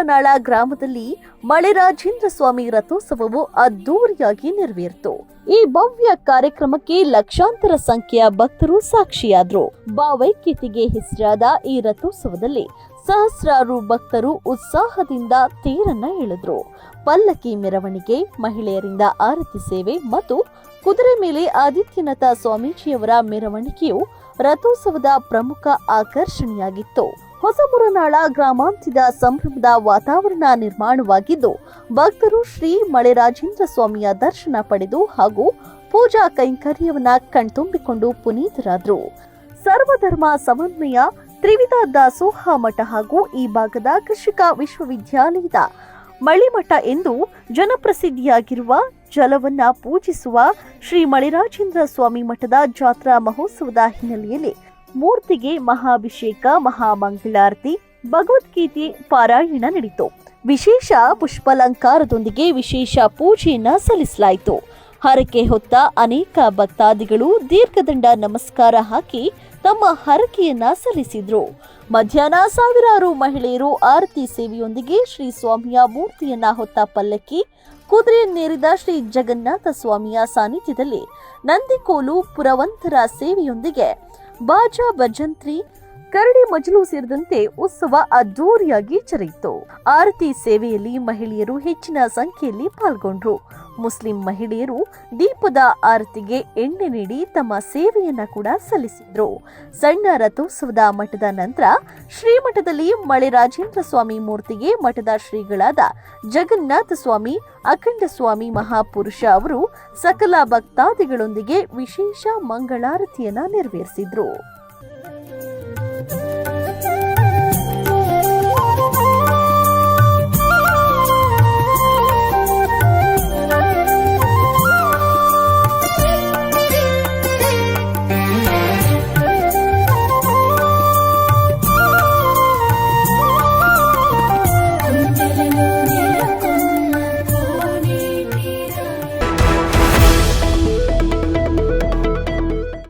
ಹೊಸಮುರನಾಳ ಗ್ರಾಮದಲ್ಲಿ ಮಳೆರಾಜೇಂದ್ರ ಸ್ವಾಮಿ ರಥೋತ್ಸವವು ಅದ್ದೂರಿಯಾಗಿ ನೆರವೇರಿತು. ಈ ಭವ್ಯ ಕಾರ್ಯಕ್ರಮಕ್ಕೆ ಲಕ್ಷಾಂತರ ಸಂಖ್ಯೆಯ ಭಕ್ತರು ಸಾಕ್ಷಿಯಾದರು. ಭಾವೈಕ್ಯತೆಗೆ ಹೆಸರಾದ ಈ ರಥೋತ್ಸವದಲ್ಲಿ ಸಹಸ್ರಾರು ಭಕ್ತರು ಉತ್ಸಾಹದಿಂದ ತೇರನ್ನ ಎಳೆದ್ರು. ಪಲ್ಲಕ್ಕಿ ಮೆರವಣಿಗೆ, ಮಹಿಳೆಯರಿಂದ ಆರತಿ ಸೇವೆ ಮತ್ತು ಕುದುರೆ ಮೇಲೆ ಆದಿತ್ಯನಾಥ ಸ್ವಾಮೀಜಿಯವರ ಮೆರವಣಿಗೆಯು ರಥೋತ್ಸವದ ಪ್ರಮುಖ ಆಕರ್ಷಣೆಯಾಗಿತ್ತು. ಹೊಸಮುರನಾಳ ಗ್ರಾಮಾಂತ್ಯದ ಸಂಭ್ರಮದ ವಾತಾವರಣ ನಿರ್ಮಾಣವಾಗಿದ್ದು, ಭಕ್ತರು ಶ್ರೀ ಮಳೆರಾಜೇಂದ್ರ ಸ್ವಾಮಿಯ ದರ್ಶನ ಪಡೆದು ಹಾಗೂ ಪೂಜಾ ಕೈಂಕರ್ಯವನ್ನ ಕಣ್ತುಂಬಿಕೊಂಡು ಪುನೀತರಾದರು. ಸರ್ವಧರ್ಮ ಸಮನ್ವಯ ತ್ರಿವಿಧ ದಾಸೋಹ ಮಠ ಹಾಗೂ ಈ ಭಾಗದ ಕೃಷಿಕ ವಿಶ್ವವಿದ್ಯಾಲಯದ ಮಳಿಮಠ ಎಂದು ಜನಪ್ರಸಿದ್ಧಿಯಾಗಿರುವ ಜಲವನ್ನ ಪೂಜಿಸುವ ಶ್ರೀ ಮಳೆರಾಜೇಂದ್ರ ಸ್ವಾಮಿ ಮಠದ ಜಾತ್ರಾ ಮಹೋತ್ಸವದ ಹಿನ್ನೆಲೆಯಲ್ಲಿ ಮೂರ್ತಿಗೆ ಮಹಾಭಿಷೇಕ, ಮಹಾಮಂಗಳಾರತಿ, ಭಗವದ್ಗೀತೆ ಪಾರಾಯಣ ನಡೆಯಿತು. ವಿಶೇಷ ಪುಷ್ಪಾಲಂಕಾರದೊಂದಿಗೆ ವಿಶೇಷ ಪೂಜೆಯನ್ನ ಸಲ್ಲಿಸಲಾಯಿತು. ಹರಕೆ ಹೊತ್ತ ಅನೇಕ ಭಕ್ತಾದಿಗಳು ದೀರ್ಘದಂಡ ನಮಸ್ಕಾರ ಹಾಕಿ ತಮ್ಮ ಹರಕೆಯನ್ನ ಸಲ್ಲಿಸಿದ್ರು. ಮಧ್ಯಾಹ್ನ ಸಾವಿರಾರು ಮಹಿಳೆಯರು ಆರತಿ ಸೇವೆಯೊಂದಿಗೆ ಶ್ರೀ ಸ್ವಾಮಿಯ ಮೂರ್ತಿಯನ್ನ ಹೊತ್ತ ಪಲ್ಲಕ್ಕಿ, ಕುದುರೆಯನ್ನೇರಿದ ಶ್ರೀ ಜಗನ್ನಾಥ ಸ್ವಾಮಿಯ ಸಾನ್ನಿಧ್ಯದಲ್ಲಿ ನಂದಿಕೋಲು ಪುರವಂತರ ಸೇವೆಯೊಂದಿಗೆ ಬಾಜಾ ಭಜಂತ್ರಿ, ಕರಡಿ ಮಜಲು ಸೇರಿದಂತೆ ಉತ್ಸವ ಅದ್ದೂರಿಯಾಗಿ ಜರುಗಿತು. ಆರತಿ ಸೇವೆಯಲ್ಲಿ ಮಹಿಳೆಯರು ಹೆಚ್ಚಿನ ಸಂಖ್ಯೆಯಲ್ಲಿ ಪಾಲ್ಗೊಂಡ್ರು. ಮುಸ್ಲಿಂ ಮಹಿಳೆಯರು ದೀಪದ ಆರತಿಗೆ ಎಣ್ಣೆ ನೀಡಿ ತಮ್ಮ ಸೇವೆಯನ್ನ ಕೂಡ ಸಲ್ಲಿಸಿದ್ರು. ಸಣ್ಣ ರಥೋತ್ಸವದ ಮಠದ ನಂತರ ಶ್ರೀಮಠದಲ್ಲಿ ಮಳೆರಾಜೇಂದ್ರ ಸ್ವಾಮಿ ಮೂರ್ತಿಗೆ ಮಠದ ಶ್ರೀಗಳಾದ ಜಗನ್ನಾಥ ಸ್ವಾಮಿ, ಅಖಂಡ ಸ್ವಾಮಿ ಮಹಾಪುರುಷ ಅವರು ಸಕಲ ಭಕ್ತಾದಿಗಳೊಂದಿಗೆ ವಿಶೇಷ ಮಂಗಳಾರತಿಯನ್ನ ನೆರವೇರಿಸಿದ್ರು.